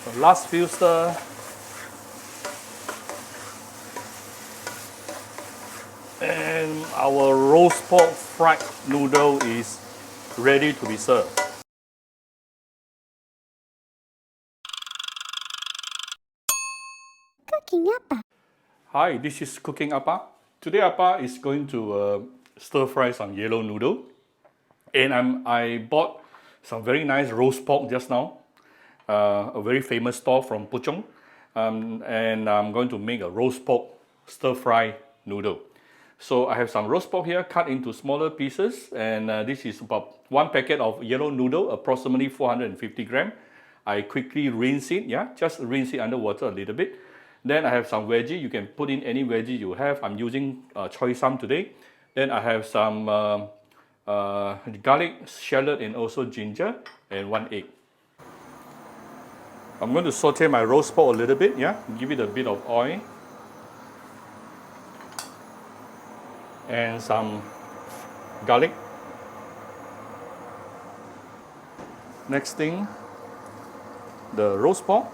So last few stir. And our roast pork fried noodle is ready to be served. Cooking Appa. Hi, this is Cooking Appa. Today Appa is going to stir fry some yellow noodle. And I bought some very nice roast pork just now. A very famous store from Puchong. And I'm going to make a roast pork stir fry noodle. So I have some roast pork here cut into smaller pieces, and this is about one packet of yellow noodle, approximately 450 gram. I quickly rinse it, just rinse it under water a little bit. Then I have some veggie. You can put in any veggie you have. I'm using choy sum today. Then I have some garlic, shallot, and also ginger, and one egg. I'm going to saute my roast pork a little bit, give it a bit of oil. And some garlic. Next thing, the roast pork.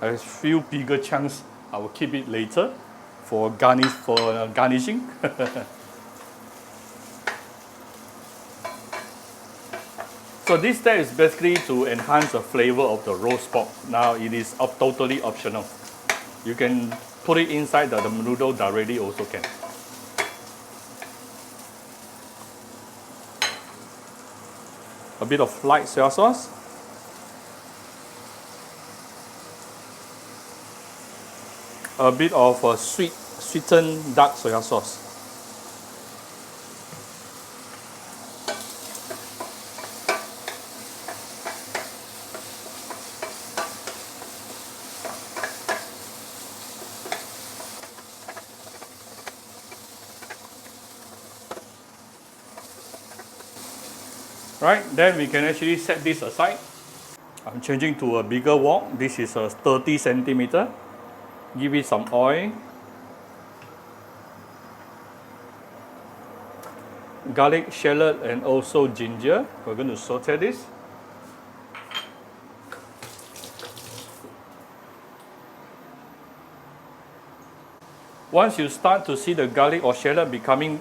A few bigger chunks, I will keep it later for garnishing. So this step is basically to enhance the flavor of the roast pork. Now it is totally optional. You can put it inside the noodle directly also can. A bit of light soy sauce. A bit of sweetened dark soy sauce. Right, then we can actually set this aside. I'm changing to a bigger wok. This is a 30 centimeter. Give it some oil. Garlic, shallot, and also ginger. We're going to saute this. Once you start to see the garlic or shallot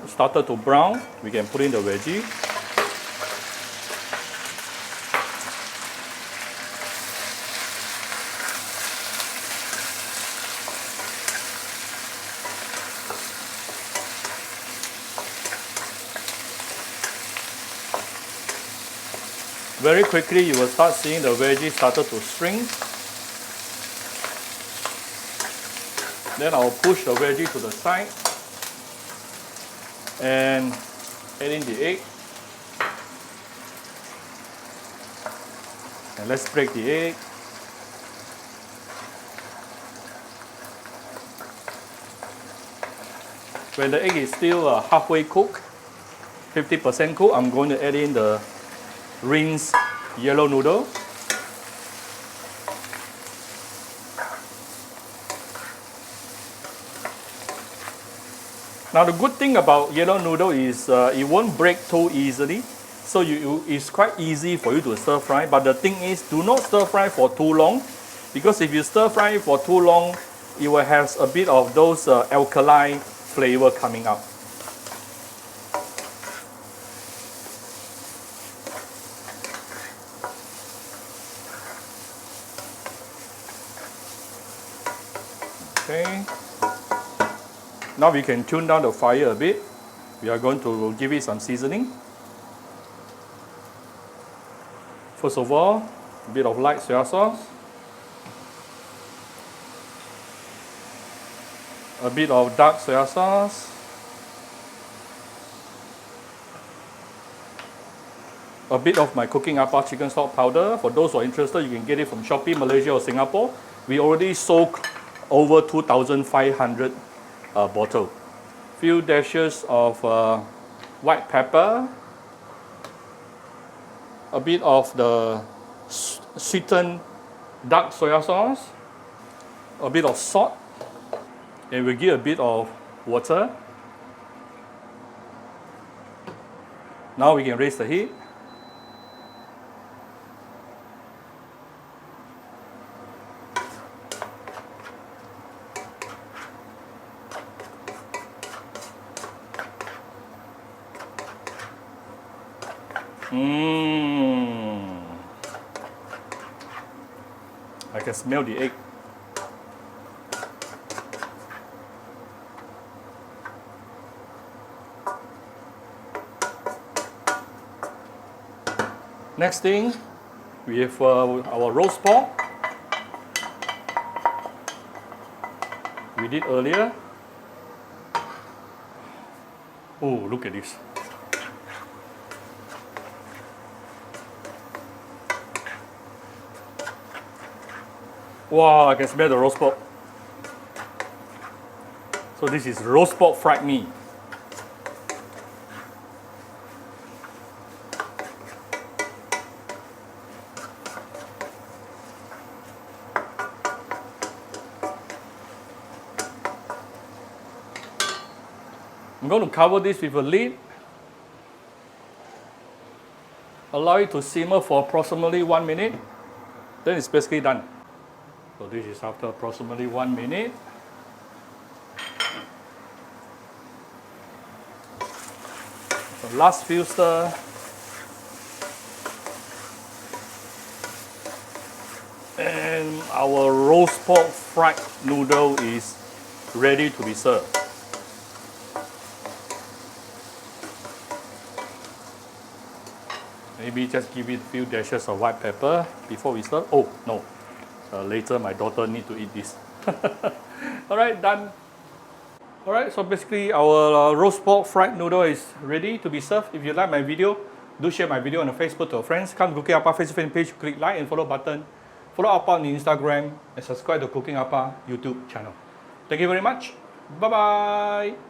started to brown, we can put in the veggie. Very quickly, you will start seeing the veggie started to shrink. Then I'll push the veggie to the side and add in the egg. And let's break the egg. When the egg is still halfway cooked, 50% cooked, I'm going to add in the rinsed yellow noodle. Now the good thing about yellow noodle is it won't break too easily, so it's quite easy for you to stir fry. But the thing is, do not stir fry for too long, because if you stir fry for too long, it will have a bit of those alkali flavor coming out. Okay. Now we can tune down the fire a bit. We are going to give it some seasoning. First of all, a bit of light soy sauce. A bit of dark soy sauce. A bit of my Cooking Appa chicken stock powder. For those who are interested, you can get it from Shopee, Malaysia or Singapore. We already sold over 2,500 bottles. Few dashes of white pepper. A bit of the sweetened dark soy sauce. A bit of salt. And we give a bit of water. Now we can raise the heat. Mmm. I can smell the egg. Next thing, we have our roast pork. We did earlier. Oh, look at this. Wow, I can smell the roast pork. So this is roast pork fried meat. I'm going to cover this with a lid. Allow it to simmer for approximately 1 minute. Then it's basically done. So this is after approximately 1 minute. The last few stir. And our roast pork fried noodle is ready to be served. Maybe just give it a few dashes of white pepper before we serve. Oh, no. Later my daughter need to eat this. Alright, done. Alright, so basically our roast pork fried noodle is ready to be served. If you like my video, do share my video on the Facebook to your friends. Come to Cooking Appa Facebook page, click like and follow button. Follow Appa on Instagram and subscribe to Cooking Appa YouTube channel. Thank you very much. Bye-bye.